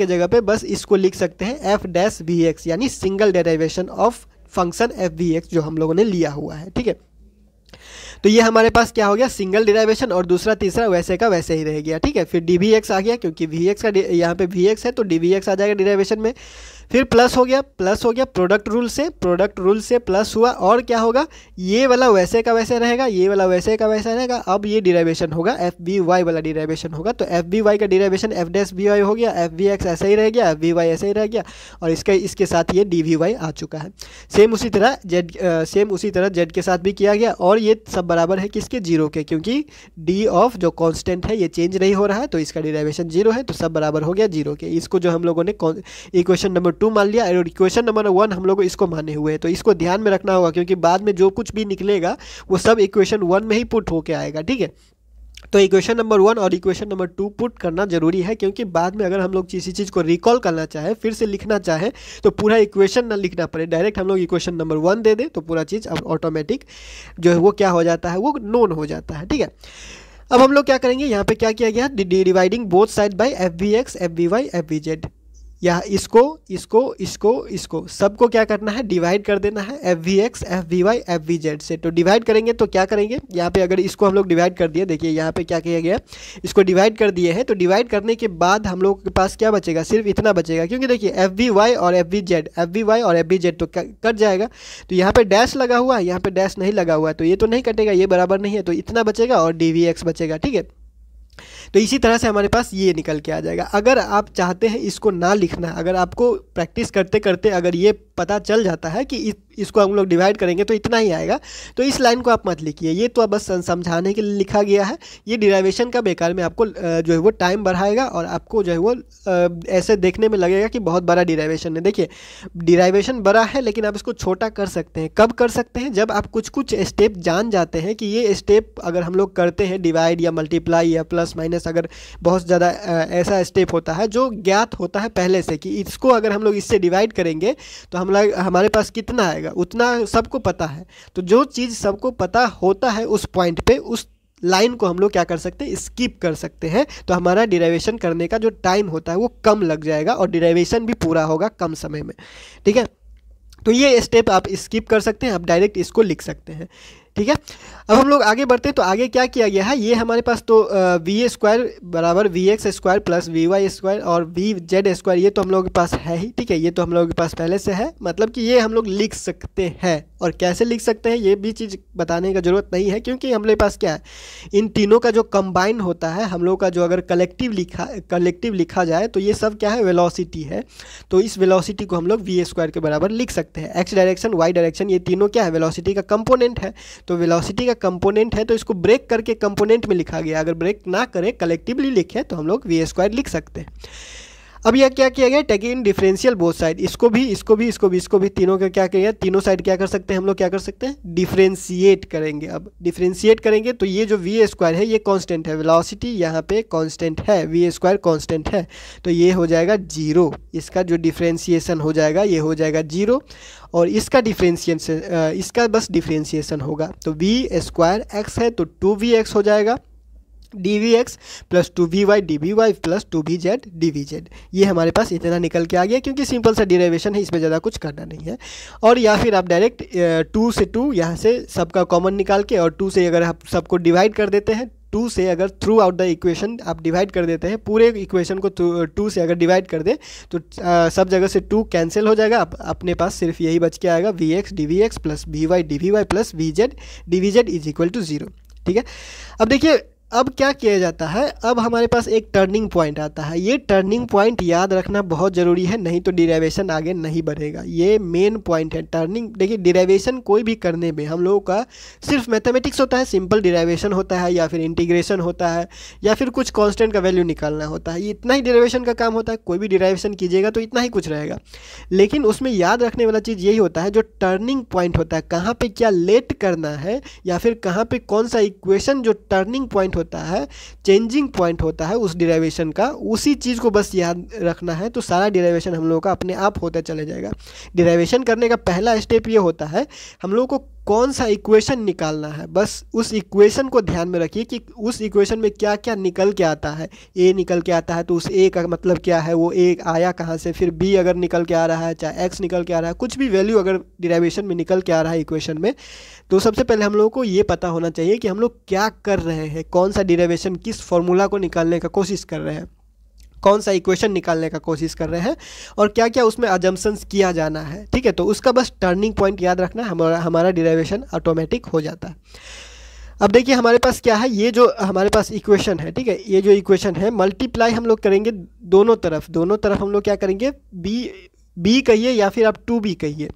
जगह पे बस इसको लिख सकते हैं एफ डैश वी एक्स, यानी single derivation of function f we x जो हम लोगों ने लिया हुआ है। ठीक है, तो ये हमारे पास क्या हो गया, सिंगल डिराइवेशन, और दूसरा तीसरा वैसे का वैसे ही रह गया। ठीक है, फिर डी वी एक्स आ गया, क्योंकि वी एक्स का यहाँ पे वी एक्स है तो डी वी एक्स आ जाएगा डिराइवेशन में। फिर प्लस हो गया प्रोडक्ट रूल से प्लस हुआ, और क्या होगा, ये वाला वैसे का वैसे रहेगा, ये वाला वैसे का वैसा रहेगा। अब ये डिराइवेशन होगा एफ बी वाई वाला डिराइवेशन होगा, तो एफ बी वाई का derivation f dash b y हो गया, एफ बी एक्स ऐसे ही रह गया, एफ बी वाई ऐसे ही रह गया, और इसके साथ ये डी वी वाई आ चुका है। सेम उसी तरह जेड के साथ भी किया गया, और ये सब बराबर है किसके, 0 के, क्योंकि डी ऑफ जो कांस्टेंट है ये चेंज नहीं हो रहा है तो इसका डिराइवेशन 0 है, तो सब बराबर हो गया 0 के। इसको जो हम लोगों ने इक्वेशन नंबर 2 मान लिया, और इक्वेशन नंबर 1 हम लोग इसको माने हुए हैं, तो इसको ध्यान में रखना होगा क्योंकि बाद में जो कुछ भी निकलेगा वो सब इक्वेशन 1 में ही पुट होके आएगा। ठीक है, तो इक्वेशन नंबर 1 और इक्वेशन नंबर 2 पुट करना जरूरी है, क्योंकि बाद में अगर हम लोग किसी चीज़ को रिकॉल करना चाहे, फिर से लिखना चाहे, तो पूरा इक्वेशन ना लिखना पड़े, डायरेक्ट हम लोग इक्वेशन नंबर 1 दे दें तो पूरा चीज़ अब ऑटोमेटिक जो है वो क्या हो जाता है, वो नोन हो जाता है। ठीक है, अब हम लोग क्या करेंगे, यहाँ पे क्या किया गया, dividing both side by f we x f we y f we z, या इसको सबको क्या करना है, डिवाइड कर देना है f we x f we y f we z से। तो डिवाइड करेंगे तो क्या करेंगे, यहाँ पे अगर इसको हम लोग डिवाइड कर दिए, देखिए यहाँ पे क्या किया गया, इसको डिवाइड कर दिए हैं, तो डिवाइड करने के बाद हम लोग के पास क्या बचेगा, सिर्फ इतना बचेगा, क्योंकि देखिए एफ वी वाई और एफ वी जेड तो कट जाएगा, तो यहाँ पे डैश लगा हुआ है, यहाँ पे डैश नहीं लगा हुआ है, तो ये तो नहीं कटेगा, ये बराबर नहीं है, तो इतना बचेगा और डी वी एक्स बचेगा। ठीक है, तो इसी तरह से हमारे पास ये निकल के आ जाएगा। अगर आप चाहते हैं इसको ना लिखना, अगर आपको प्रैक्टिस करते करते अगर ये पता चल जाता है कि इसको हम लोग डिवाइड करेंगे तो इतना ही आएगा, तो इस लाइन को आप मत लिखिए, ये तो बस समझाने के लिए लिखा गया है। ये डिराइवेशन का बेकार में आपको जो है वो टाइम बढ़ाएगा और आपको जो है वो ऐसे देखने में लगेगा कि बहुत बड़ा डिराइवेशन है। देखिए डिराइवेशन बड़ा है लेकिन आप इसको छोटा कर सकते हैं। कब कर सकते हैं, जब आप कुछ स्टेप जान जाते हैं कि ये स्टेप अगर हम लोग करते हैं डिवाइड या मल्टीप्लाई या प्लस माइनस, अगर बहुत ज़्यादा ऐसा स्टेप होता है जो ज्ञात होता है पहले से कि इसको अगर हम लोग इससे डिवाइड करेंगे तो हमारे पास कितना आएगा, उतना सबको पता है। तो जो चीज़ सबको पता होता है उस पॉइंट पे, उस लाइन को हम लोग क्या कर सकते हैं, स्किप कर सकते हैं, तो हमारा डिराइवेशन करने का जो टाइम होता है वो कम लग जाएगा और डिराइवेशन भी पूरा होगा कम समय में। ठीक है, तो ये स्टेप आप स्किप कर सकते हैं, आप डायरेक्ट इसको लिख सकते हैं। ठीक है, अब हम लोग आगे बढ़ते हैं। तो आगे क्या किया गया है, ये हमारे पास तो वी ए स्क्वायर बराबर v x square plus v y square और वी जेड स्क्वायर, ये तो हम लोग के पास है ही। ठीक है, ये तो हम लोग के पास पहले से है, मतलब कि ये हम लोग लिख सकते हैं। और कैसे लिख सकते हैं ये भी चीज़ बताने का ज़रूरत नहीं है, क्योंकि हम लोग के पास क्या है, इन तीनों का जो कंबाइन होता है, हम लोग का जो अगर कलेक्टिव लिखा जाए तो ये सब क्या है, वेलोसिटी है। तो इस वेलोसिटी को हम लोग वी स्क्वायर के बराबर लिख सकते हैं। एक्स डायरेक्शन वाई डायरेक्शन ये तीनों क्या है, वेलोसिटी का कंपोनेंट है। तो वेलोसिटी का कंपोनेंट है तो इसको ब्रेक करके कंपोनेंट में लिखा गया, अगर ब्रेक ना करें कलेक्टिवली लिखे तो हम लोग वी स्क्वायर लिख सकते हैं। अब यह क्या किया गया, टेकिंग डिफरेंशियल बोथ साइड, इसको भी तीनों का क्या किया, तीनों साइड क्या कर सकते हैं हम लोग, क्या कर सकते हैं, डिफरेंशिएट करेंगे। अब डिफरेंशिएट करेंगे तो ये जो वी स्क्वायर है ये कांस्टेंट है, वेलोसिटी यहाँ पे कांस्टेंट है, वी स्क्वायर कांस्टेंट है, तो ये हो जाएगा 0। इसका जो डिफरेंशिएशन हो जाएगा ये हो जाएगा 0, और इसका डिफरेंशिएशन इसका बस डिफरेंशिएशन होगा। तो वी स्क्वायर एक्स है तो 2vx हो जाएगा, dvx plus 2vy dvy plus 2vz dvz, ये हमारे पास इतना निकल के आ गया, क्योंकि सिंपल सा डेरिवेशन है, इसमें ज़्यादा कुछ करना नहीं है। और या फिर आप डायरेक्ट 2 से 2 यहाँ से सबका कॉमन निकाल के, और 2 से अगर आप सबको डिवाइड कर देते हैं, 2 से अगर थ्रू आउट द इक्वेशन आप डिवाइड कर देते हैं, पूरे इक्वेशन को 2 से अगर डिवाइड कर दे तो सब जगह से 2 कैंसिल हो जाएगा, अपने पास सिर्फ यही बच के आएगा, v x d plus v y plus v z is equal to 0। ठीक है, अब देखिए अब क्या किया जाता है, अब हमारे पास एक टर्निंग पॉइंट आता है। ये टर्निंग पॉइंट याद रखना बहुत ज़रूरी है, नहीं तो डिराइवेशन आगे नहीं बढ़ेगा। ये मेन पॉइंट है टर्निंग। देखिए डिराइवेशन कोई भी करने में हम लोगों का सिर्फ मैथमेटिक्स होता है, सिंपल डिराइवेशन होता है या फिर इंटीग्रेशन होता है या फिर कुछ कांस्टेंट का वैल्यू निकालना होता है, ये इतना ही डिराइवेशन का काम होता है। कोई भी डिराइवेशन कीजिएगा तो इतना ही कुछ रहेगा, लेकिन उसमें याद रखने वाला चीज़ यही होता है जो टर्निंग पॉइंट होता है, कहाँ पे क्या लेट करना है या फिर कहाँ पे कौन सा इक्वेशन जो टर्निंग पॉइंट होता है, चेंजिंग पॉइंट होता है उस डिराइवेशन का, उसी चीज़ को बस याद रखना है तो सारा डिराइवेशन हम लोगों का अपने आप होता चले जाएगा। डिराइवेशन करने का पहला स्टेप ये होता है हम लोगों को कौन सा इक्वेशन निकालना है, बस उस इक्वेशन को ध्यान में रखिए कि उस इक्वेशन में क्या क्या निकल के आता है। ए निकल के आता है तो उस ए का मतलब क्या है, वो ए आया कहाँ से, फिर बी अगर निकल के आ रहा है, चाहे एक्स निकल के आ रहा है, कुछ भी वैल्यू अगर डिराइवेशन में निकल के आ रहा है इक्वेशन में, तो सबसे पहले हम लोगों को ये पता होना चाहिए कि हम लोग क्या कर रहे हैं, कौन सा डिराइवेशन, किस फॉर्मूला को निकालने का कोशिश कर रहे हैं, कौन सा इक्वेशन निकालने का कोशिश कर रहे हैं और क्या क्या उसमें अजम्पशंस किया जाना है। ठीक है, तो उसका बस टर्निंग पॉइंट याद रखना, हमारा डिराइवेशन ऑटोमेटिक हो जाता है। अब देखिए हमारे पास क्या है, ये जो हमारे पास इक्वेशन है, ठीक है, ये जो इक्वेशन है मल्टीप्लाई हम लोग करेंगे दोनों तरफ हम लोग क्या करेंगे, बी कहिए या फिर आप 2b कहिए।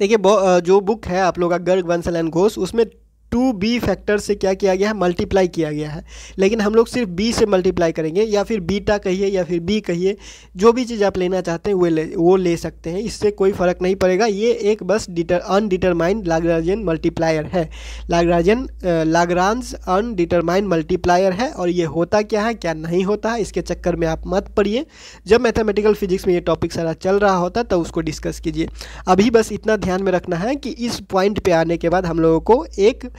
देखिए जो बुक है आप लोग का गर्ग बंसल एंड घोष, उसमें 2b फैक्टर से क्या किया गया है, मल्टीप्लाई किया गया है, लेकिन हम लोग सिर्फ b से मल्टीप्लाई करेंगे, या फिर बीटा कहिए या फिर b कहिए, जो भी चीज़ आप लेना चाहते हैं वो ले सकते हैं, इससे कोई फ़र्क नहीं पड़ेगा। ये एक बस अनडिटरमाइंड लाग्रांजियन मल्टीप्लायर है, लाग्रांज अनडिटरमाइंड मल्टीप्लायर है। और ये होता क्या है क्या नहीं होता है इसके चक्कर में आप मत पड़िए, जब मैथमेटिकल फिजिक्स में ये टॉपिक सारा चल रहा होता है तो उसको डिस्कस कीजिए। अभी बस इतना ध्यान में रखना है कि इस पॉइंट पे आने के बाद हम लोगों को एक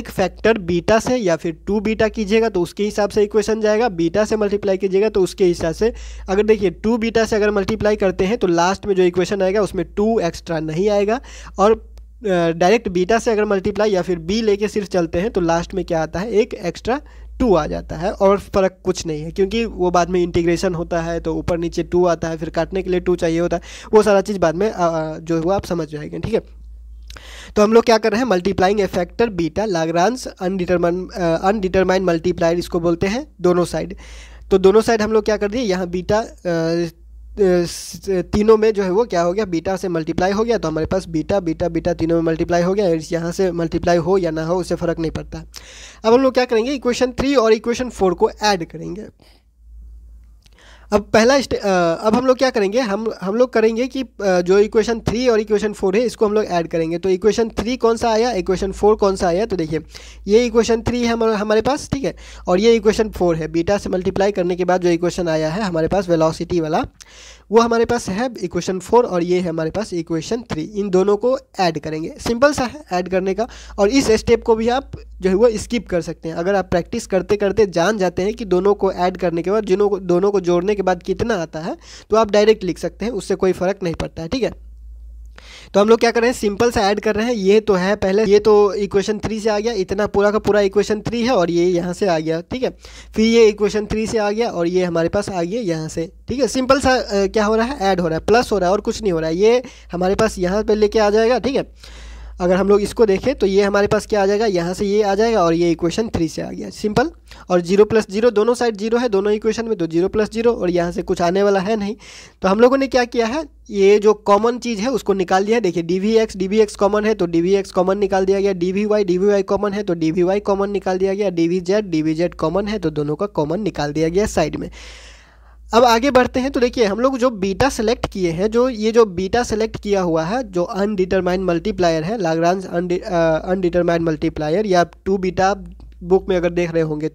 फैक्टर बीटा से या फिर 2 बीटा कीजिएगा तो उसके हिसाब से इक्वेशन जाएगा, बीटा से मल्टीप्लाई कीजिएगा तो उसके हिसाब से, अगर देखिए 2 बीटा से अगर मल्टीप्लाई करते हैं तो लास्ट में जो इक्वेशन आएगा उसमें 2 एक्स्ट्रा नहीं आएगा, और डायरेक्ट बीटा से अगर मल्टीप्लाई या फिर बी लेके सिर्फ चलते हैं तो लास्ट में क्या आता है, एक एक्स्ट्रा 2 आ जाता है, और फ़र्क कुछ नहीं है क्योंकि वो बाद में इंटीग्रेशन होता है तो ऊपर नीचे 2 आता है, फिर काटने के लिए 2 चाहिए होता है, वो सारा चीज़ बाद में जो हुआ आप समझ जाएंगे। ठीक है, तो हम लोग क्या कर रहे हैं, multiplying a factor beta, Lagrange undetermined multiplier इसको बोलते हैं दोनों साइड। तो दोनों साइड हम लोग क्या कर दिए, यहाँ बीटा तीनों में जो है वो क्या हो गया, बीटा से मल्टीप्लाई हो गया, तो हमारे पास बीटा बीटा बीटा तीनों में मल्टीप्लाई हो गया, यहाँ से मल्टीप्लाई हो या ना हो उससे फ़र्क नहीं पड़ता। अब हम लोग क्या करेंगे, इक्वेशन 3 और इक्वेशन 4 को ऐड करेंगे। अब अब हम लोग क्या करेंगे, हम लोग करेंगे कि जो इक्वेशन 3 और इक्वेशन 4 है इसको हम लोग ऐड करेंगे। तो इक्वेशन 3 कौन सा आया, इक्वेशन 4 कौन सा आया, तो देखिए ये इक्वेशन 3 है हमारे पास, ठीक है, और ये इक्वेशन 4 है। बीटा से मल्टीप्लाई करने के बाद जो इक्वेशन आया है हमारे पास वेलोसिटी वाला, वो हमारे पास है इक्वेशन 4, और ये है हमारे पास इक्वेशन 3। इन दोनों को ऐड करेंगे, सिंपल सा है ऐड करने का, और इस स्टेप को भी आप जो है वो स्किप कर सकते हैं। अगर आप प्रैक्टिस करते करते जान जाते हैं कि दोनों को ऐड करने के बाद दोनों को जोड़ने के बाद कितना आता है, तो आप डायरेक्ट लिख सकते हैं, उससे कोई फ़र्क नहीं पड़ता है। ठीक है, तो हम लोग क्या कर रहे हैं, सिंपल सा ऐड कर रहे हैं। ये तो है पहले, ये तो इक्वेशन 3 से आ गया, इतना पूरा का पूरा इक्वेशन 3 है, और ये यहाँ से आ गया, ठीक है, फिर ये इक्वेशन 3 से आ गया और ये हमारे पास आ गया यहाँ से। ठीक है, सिंपल सा क्या हो रहा है, ऐड हो रहा है, प्लस हो रहा है, और कुछ नहीं हो रहा है। ये हमारे पास यहाँ पे लेके आ जाएगा। ठीक है, अगर हम लोग इसको देखें तो ये हमारे पास क्या आ जाएगा, यहाँ से ये आ जाएगा, और ये इक्वेशन 3 से आ गया, सिंपल। और 0 + 0 दोनों साइड 0 है दोनों इक्वेशन में, तो 0 + 0, और यहाँ से कुछ आने वाला है नहीं। तो हम लोगों ने क्या किया है, ये जो कॉमन चीज़ है उसको निकाल दिया है। देखिए dvx कॉमन है तो dvx कॉमन निकाल दिया गया, dvy कॉमन है तो dvy कॉमन निकाल दिया गया, dvz कॉमन है तो दोनों का कॉमन निकाल दिया गया साइड में। अब आगे बढ़ते हैं तो देखिए हम लोग जो बीटा सेलेक्ट किए हैं, जो बीटा सेलेक्ट किया हुआ है, जो अनडिटरमाइंड मल्टीप्लायर है, लाग्रांज अनडिटरमाइंड मल्टीप्लायर, या 2 बीटा बुक में अगर देख रहे होंगे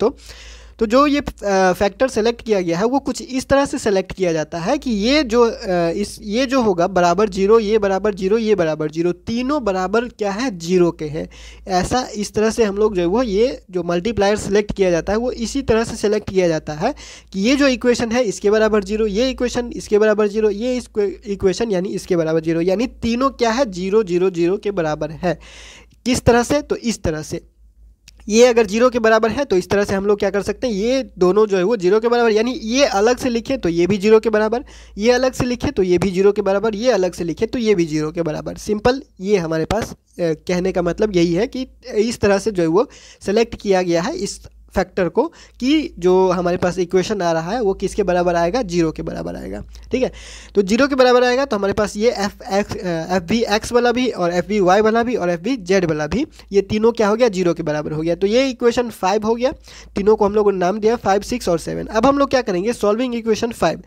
तो जो ये फैक्टर सेलेक्ट किया गया है वो कुछ इस तरह से सेलेक्ट किया जाता है कि ये जो होगा बराबर 0, ये बराबर 0, ये बराबर 0, तीनों बराबर क्या है, 0 के हैं। ऐसा इस तरह से हम लोग जो है वो ये जो मल्टीप्लायर सेलेक्ट किया जाता है वो इसी तरह से सेलेक्ट किया जाता है कि ये जो इक्वेशन है इसके बराबर 0, ये इक्वेशन इसके बराबर 0, ये इक्वेशन यानी इसके बराबर 0, यानी तीनों क्या है, 0 0 0 के बराबर है। किस तरह से, तो इस तरह से ये अगर जीरो के बराबर है तो इस तरह से हम लोग क्या कर सकते हैं, ये दोनों जो है वो जीरो के बराबर, यानी ये अलग से लिखे तो ये भी जीरो के बराबर, ये अलग से लिखे तो ये भी जीरो के बराबर, ये अलग से लिखे तो ये भी जीरो के बराबर। सिंपल, ये हमारे पास कहने का मतलब यही है कि इस तरह से जो है वो सेलेक्ट किया गया है इस फैक्टर को कि जो हमारे पास इक्वेशन आ रहा है वो किसके बराबर आएगा, जीरो के बराबर आएगा। ठीक है, तो जीरो के बराबर आएगा तो हमारे पास ये एफ वी एक्स वाला भी और एफ वी वाई वाला भी और एफ वी जेड वाला भी, ये तीनों क्या हो गया, जीरो के बराबर हो गया। तो ये इक्वेशन 5 हो गया, तीनों को हम लोगों ने नाम दिया 5, 6 और 7। अब हम लोग क्या करेंगे, सॉल्विंग इक्वेशन 5,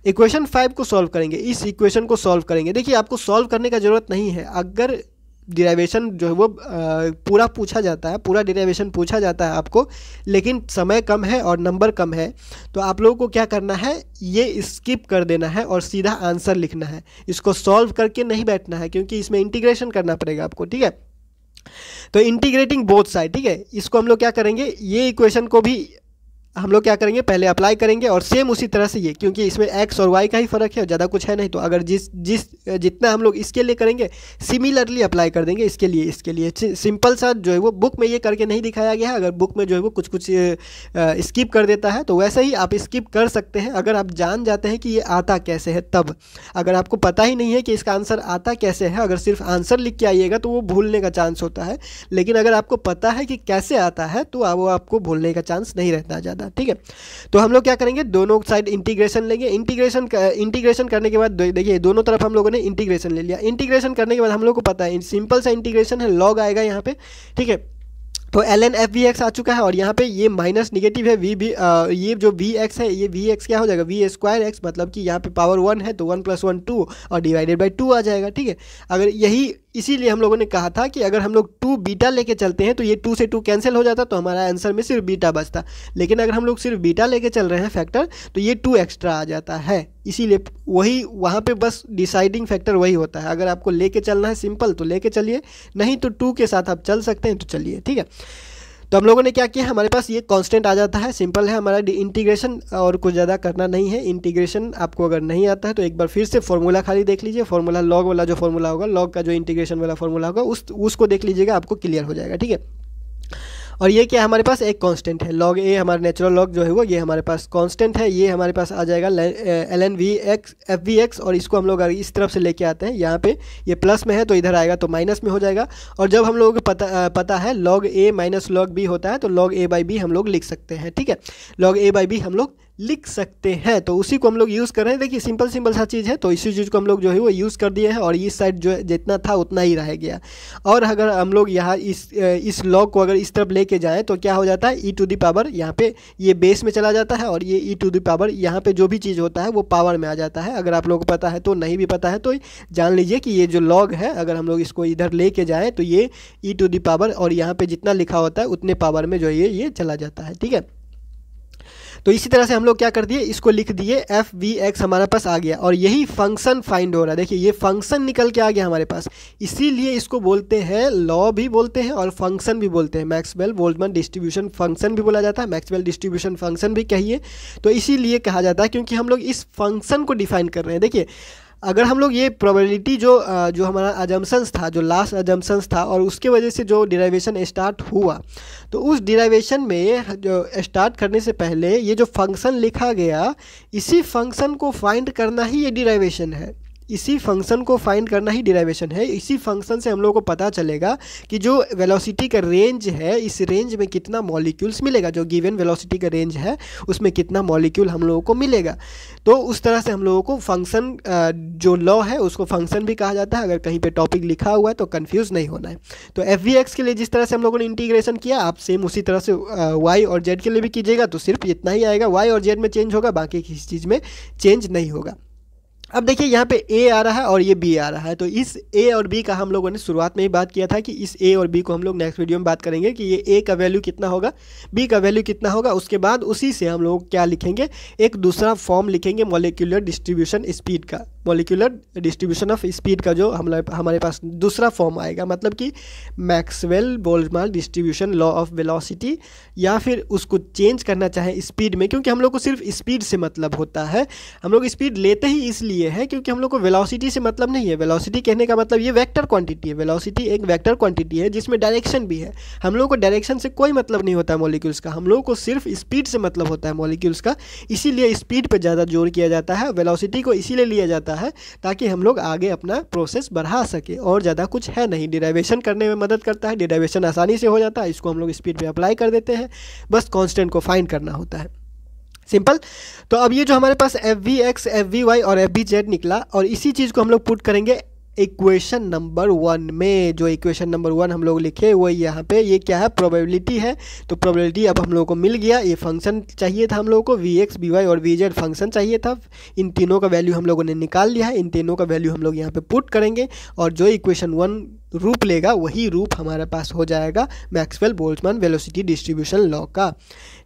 इक्वेशन 5 को सॉल्व करेंगे, इस इक्वेशन को सॉल्व करेंगे। देखिए आपको सॉल्व करने का ज़रूरत नहीं है, अगर डिराइवेशन जो है वो पूरा पूछा जाता है, पूरा डिराइवेशन पूछा जाता है आपको, लेकिन समय कम है और नंबर कम है, तो आप लोगों को क्या करना है, ये स्किप कर देना है और सीधा आंसर लिखना है। इसको सॉल्व करके नहीं बैठना है क्योंकि इसमें इंटीग्रेशन करना पड़ेगा आपको। ठीक है, तो इंटीग्रेटिंग बोथ साइड, ठीक है, इसको हम लोग क्या करेंगे, ये इक्वेशन को भी हम लोग क्या करेंगे, पहले अप्लाई करेंगे और सेम उसी तरह से ये, क्योंकि इसमें x और y का ही फ़र्क है, ज़्यादा कुछ है नहीं, तो अगर जितना हम लोग इसके लिए करेंगे सिमिलरली अप्लाई कर देंगे इसके लिए। सिंपल सा जो है वो बुक में ये करके नहीं दिखाया गया है, अगर बुक में जो है वो कुछ स्किप कर देता है तो वैसे ही आप स्किप कर सकते हैं अगर आप जान जाते हैं कि ये आता कैसे है तब। अगर आपको पता ही नहीं है कि इसका आंसर आता कैसे है, अगर सिर्फ आंसर लिख के आइएगा तो वो भूलने का चांस होता है, लेकिन अगर आपको पता है कि कैसे आता है तो वो आपको भूलने का चांस नहीं रहता ज़्यादा। ठीक है, तो हम लोग क्या करेंगे, दोनों साइड इंटीग्रेशन लेंगे। इंटीग्रेशन करने के बाद देखिए दोनों तरफ हम लोगों ने इंटीग्रेशन ले लिया। इंटीग्रेशन करने के बाद हम लोग को पता है सिंपल सा इंटीग्रेशन है, लॉग आएगा यहाँ पे। ठीक है, तो ln एफ वी एक्स आ चुका है और यहाँ पे ये माइनस निगेटिव है वी भी, ये जो वी एक्स है, ये वी एक्स क्या हो जाएगा, वी स्क्वायर एक्स, मतलब कि यहाँ पे पावर 1 है तो 1 + 1 2 और डिवाइडेड बाई 2 आ जाएगा। ठीक है, अगर यही इसीलिए हम लोगों ने कहा था कि अगर हम लोग 2 बीटा लेके चलते हैं तो ये 2 से 2 कैंसिल हो जाता तो हमारा आंसर में सिर्फ बीटा बचता, लेकिन अगर हम लोग सिर्फ बीटा लेके चल रहे हैं फैक्टर तो ये 2 एक्स्ट्रा आ जाता है। इसीलिए वही वहाँ पे बस डिसाइडिंग फैक्टर वही होता है। अगर आपको लेके चलना है सिंपल तो लेके चलिए, नहीं तो 2 के साथ आप चल सकते हैं तो चलिए। ठीक है, तो हम लोगों ने क्या किया, हमारे पास ये कांस्टेंट आ जाता है, सिंपल है हमारा इंटीग्रेशन, और कुछ ज़्यादा करना नहीं है। इंटीग्रेशन आपको अगर नहीं आता है तो एक बार फिर से फॉर्मूला खाली देख लीजिए, फॉर्मूला लॉग वाला जो फॉर्मूला होगा, लॉग का जो इंटीग्रेशन वाला फॉर्मूला होगा उसको देख लीजिएगा, आपको क्लियर हो जाएगा। ठीक है, और ये क्या हमारे पास एक कांस्टेंट है, लॉग ए, हमारा नेचुरल लॉग जो है वो ये हमारे पास कांस्टेंट है, ये हमारे पास आ जाएगा ln v x f we x, और इसको हम लोग इस तरफ से लेके आते हैं, यहाँ पे ये प्लस में है तो इधर आएगा तो माइनस में हो जाएगा। और जब हम लोगों को पता है log a minus log b होता है तो log a बाई बी हम लोग लिख सकते हैं। ठीक है, log a बाई बी हम लोग लिख सकते हैं, तो उसी को हम लोग यूज़ कर रहे हैं। देखिए सिंपल सा चीज़ है, तो इसी चीज़ को हम लोग जो है वो यूज़ कर दिए हैं और इस साइड जो जितना था उतना ही रह गया। और अगर हम लोग यहाँ इस लॉग को अगर इस तरफ लेके जाएं तो क्या हो जाता है, ई टू दी पावर, यहाँ पे ये बेस में चला जाता है और ये ई टू दी पावर, यहाँ पे जो भी चीज़ होता है वो पावर में आ जाता है। अगर आप लोगों को पता है तो, नहीं भी पता है तो जान लीजिए कि ये जो लॉग है अगर हम लोग इसको इधर लेके जाएँ तो ये ई टू दी पावर, और यहाँ पर जितना लिखा होता है उतने पावर में जो ये चला जाता है। ठीक है, तो इसी तरह से हम लोग क्या कर दिए, इसको लिख दिए, एफ वी एक्स हमारे पास आ गया और यही फंक्शन फाइंड हो रहा है। देखिए ये फंक्शन निकल के आ गया हमारे पास, इसीलिए इसको बोलते हैं लॉ भी बोलते हैं और फंक्शन भी बोलते हैं। मैक्सवेल बोल्ट्जमैन डिस्ट्रीब्यूशन फंक्शन भी बोला जाता है, मैक्सवेल डिस्ट्रीब्यूशन फंक्शन भी कहिए, तो इसीलिए कहा जाता है क्योंकि हम लोग इस फंक्शन को डिफाइन कर रहे हैं। देखिए अगर हम लोग ये प्रोबेबिलिटी जो हमारा अजम्पशंस था, जो लास्ट अजम्पशंस था और उसके वजह से जो डिराइवेशन स्टार्ट हुआ, तो उस डिराइवेशन में जो स्टार्ट करने से पहले ये जो फंक्शन लिखा गया, इसी फंक्शन को फाइंड करना ही ये डिराइवेशन है, इसी फंक्शन को फाइंड करना ही डिराइवेशन है। इसी फंक्शन से हम लोगों को पता चलेगा कि जो वेलोसिटी का रेंज है, इस रेंज में कितना मॉलिक्यूल्स मिलेगा, जो गिवन वेलोसिटी का रेंज है उसमें कितना मॉलिक्यूल हम लोगों को मिलेगा। तो उस तरह से हम लोगों को फंक्शन जो लॉ है उसको फंक्शन भी कहा जाता है। अगर कहीं पे टॉपिक लिखा हुआ है तो कंफ्यूज नहीं होना है। तो एफ वी एक्स के लिए जिस तरह से हम लोगों ने इंटीग्रेशन किया, आप सेम उसी तरह से वाई और जेड के लिए भी कीजिएगा, तो सिर्फ इतना ही आएगा, वाई और जेड में चेंज होगा, बाकी किसी चीज़ में चेंज नहीं होगा। अब देखिए यहाँ पे a आ रहा है और ये b आ रहा है, तो इस a और b का हम लोगों ने शुरुआत में ही बात किया था कि इस a और b को हम लोग नेक्स्ट वीडियो में बात करेंगे कि ये a का वैल्यू कितना होगा, b का वैल्यू कितना होगा। उसके बाद उसी से हम लोग क्या लिखेंगे, एक दूसरा फॉर्म लिखेंगे मॉलिक्यूलर डिस्ट्रीब्यूशन स्पीड का, मॉलिक्यूलर डिस्ट्रीब्यूशन ऑफ स्पीड का जो हमारे पास दूसरा फॉर्म आएगा, मतलब कि Maxwell Boltzmann distribution law of velocity, या फिर उसको चेंज करना चाहे स्पीड में, क्योंकि हम लोग को सिर्फ स्पीड से मतलब होता है। हम लोग स्पीड लेते ही इसलिए इसीलिए है क्योंकि हम लोग को वेलोसिटी से मतलब नहीं है। वेलोसिटी कहने का मतलब ये वेक्टर क्वांटिटी है। वेलोसिटी एक वेक्टर क्वांटिटी है जिसमें डायरेक्शन भी है। हम लोग को डायरेक्शन से कोई मतलब नहीं होता है मॉलिक्यूल्स का, हम लोग को सिर्फ स्पीड से मतलब होता है मॉलिक्यूल्स का। इसीलिए स्पीड पर ज़्यादा जोर किया जाता है। वेलोसिटी को इसीलिए लिया जाता है ताकि हम लोग आगे अपना प्रोसेस बढ़ा सके, और ज़्यादा कुछ है नहीं। डिराइवेशन करने में मदद करता है, डिराइवेशन आसानी से हो जाता है, इसको हम लोग स्पीड पे अप्लाई कर देते हैं, बस कांस्टेंट को फाइंड करना होता है, सिंपल। तो अब ये जो हमारे पास FVX, FVY और FVZ निकला, और इसी चीज़ को हम लोग पुट करेंगे इक्वेशन नंबर 1 में। जो इक्वेशन नंबर 1 हम लोग लिखे वो यहाँ पे, ये क्या है, प्रोबेबिलिटी है। तो प्रोबेबिलिटी अब हम लोगों को मिल गया। ये फंक्शन चाहिए था हम लोगों को, VX, VY और VZ फंक्शन चाहिए था। इन तीनों का वैल्यू हम लोगों ने निकाल लिया है। इन तीनों का वैल्यू हम लोग यहाँ पे पुट करेंगे, और जो इक्वेशन 1 रूप लेगा वही रूप हमारे पास हो जाएगा Maxwell Boltzmann velocity distribution law का।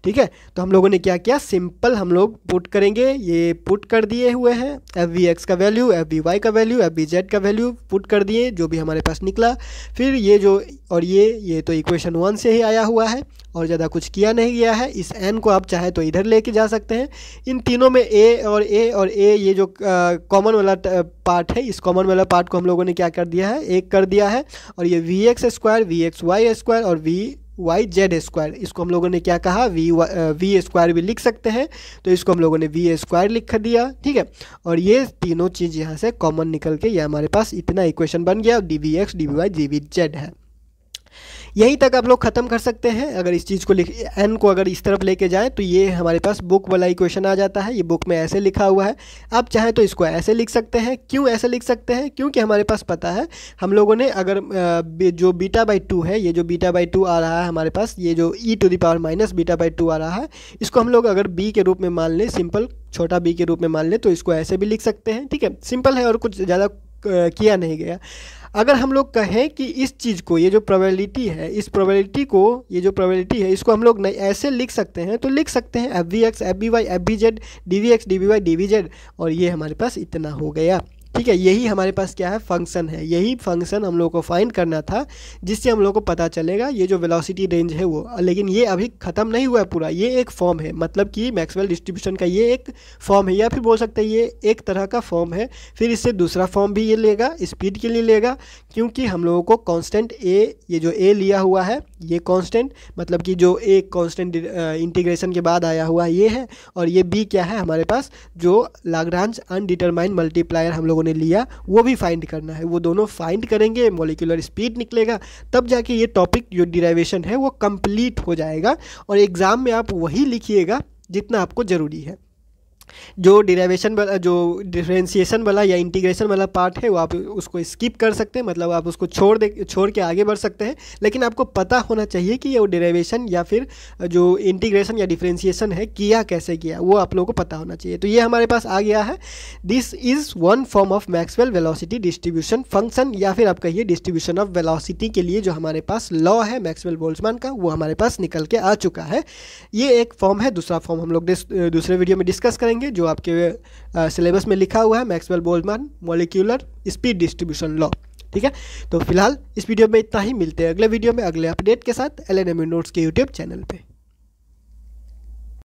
ठीक है, तो हम लोगों ने क्या किया, सिंपल हम लोग पुट करेंगे। ये पुट कर दिए हुए हैं, FVX का वैल्यू, FVY का वैल्यू, FVZ का वैल्यू पुट कर दिए, जो भी हमारे पास निकला। फिर ये जो और ये तो इक्वेशन 1 से ही आया हुआ है, और ज़्यादा कुछ किया नहीं गया है। इस n को आप चाहे तो इधर लेके जा सकते हैं। इन तीनों में A और A ये जो कॉमन वाला पार्ट है, इस कॉमन वाला पार्ट को हम लोगों ने क्या कर दिया है, एक कर दिया है। और ये VX स्क्वायर, VXY स्क्वायर और VYZ स्क्वायर, इसको हम लोगों ने क्या कहा, V स्क्वायर भी लिख सकते हैं, तो इसको हम लोगों ने V स्क्वायर लिख दिया। ठीक है, और ये तीनों चीज़ यहाँ से कॉमन निकल के ये हमारे पास इतना इक्वेशन बन गया। dVx, dVy, dVz है। यहीं तक आप लोग ख़त्म कर सकते हैं। अगर इस चीज़ को n को अगर इस तरफ लेके जाएं तो ये हमारे पास बुक वाला इक्वेशन आ जाता है। ये बुक में ऐसे लिखा हुआ है, आप चाहें तो इसको ऐसे लिख सकते हैं। क्यों ऐसे लिख सकते हैं, क्योंकि हमारे पास पता है हम लोगों ने अगर जो β/2 है, ये जो β/2 आ रहा है हमारे पास, ये जो e⁻ β/2 आ रहा है, इसको हम लोग अगर b के रूप में मान लें, सिंपल छोटा b के रूप में मान लें, तो इसको ऐसे भी लिख सकते हैं। ठीक है, सिंपल है और कुछ ज़्यादा किया नहीं गया। अगर हम लोग कहें कि इस चीज़ को, ये जो प्रोबेबिलिटी है, इस प्रोबेबिलिटी को, ये जो प्रोबेबिलिटी है, इसको हम लोग नहीं ऐसे लिख सकते हैं, तो लिख सकते हैं FVX, FVY, FVZ, dVx, dVy, dVz, और ये हमारे पास इतना हो गया। ठीक है, यही हमारे पास क्या है, फंक्शन है। यही फंक्शन हम लोग को फाइंड करना था, जिससे हम लोग को पता चलेगा ये जो वेलोसिटी रेंज है वो। लेकिन ये अभी ख़त्म नहीं हुआ है पूरा, ये एक फॉर्म है, मतलब कि मैक्सवेल डिस्ट्रीब्यूशन का ये एक फॉर्म है, या फिर बोल सकते हैं ये एक तरह का फॉर्म है। फिर इससे दूसरा फॉर्म भी ये लेगा, स्पीड के लिए लेगा, क्योंकि हम लोगों को कांस्टेंट A, ये जो A लिया हुआ है, ये कांस्टेंट, मतलब कि जो A कांस्टेंट इंटीग्रेशन के बाद आया हुआ ये है, और ये B क्या है हमारे पास, जो लाग्रांज अनडिटरमाइंड मल्टीप्लायर हम लोगों ने लिया, वो भी फाइंड करना है। वो दोनों फाइंड करेंगे, मॉलिक्यूलर स्पीड निकलेगा, तब जाके ये टॉपिक जो डिराइवेशन है वो कंप्लीट हो जाएगा। और एग्ज़ाम में आप वही लिखिएगा जितना आपको ज़रूरी है। जो डिराइवेशन वाला, जो डिफरेंशिएशन वाला या इंटीग्रेशन वाला पार्ट है, वो आप उसको स्किप कर सकते हैं, मतलब आप उसको छोड़ के आगे बढ़ सकते हैं। लेकिन आपको पता होना चाहिए कि ये डिराइवेशन या फिर जो इंटीग्रेशन या डिफरेंशिएशन है किया कैसे किया, वो आप लोगों को पता होना चाहिए। तो ये हमारे पास आ गया है, this is one form of Maxwell velocity distribution function, या फिर आप कहिए डिस्ट्रीब्यूशन ऑफ वेलोसिटी के लिए जो हमारे पास लॉ है मैक्सवेल बोल्ट्जमान का, वो हमारे पास निकल के आ चुका है। ये एक फॉर्म है। दूसरा फॉर्म हम लोग दूसरे वीडियो में डिस्कस करेंगे, जो आपके सिलेबस में लिखा हुआ है, Maxwell Boltzmann molecular speed distribution law. ठीक है, तो फिलहाल इस वीडियो में इतना ही। मिलते हैं अगले वीडियो में अगले अपडेट के साथ LNMU नोट्स के यूट्यूब चैनल पे।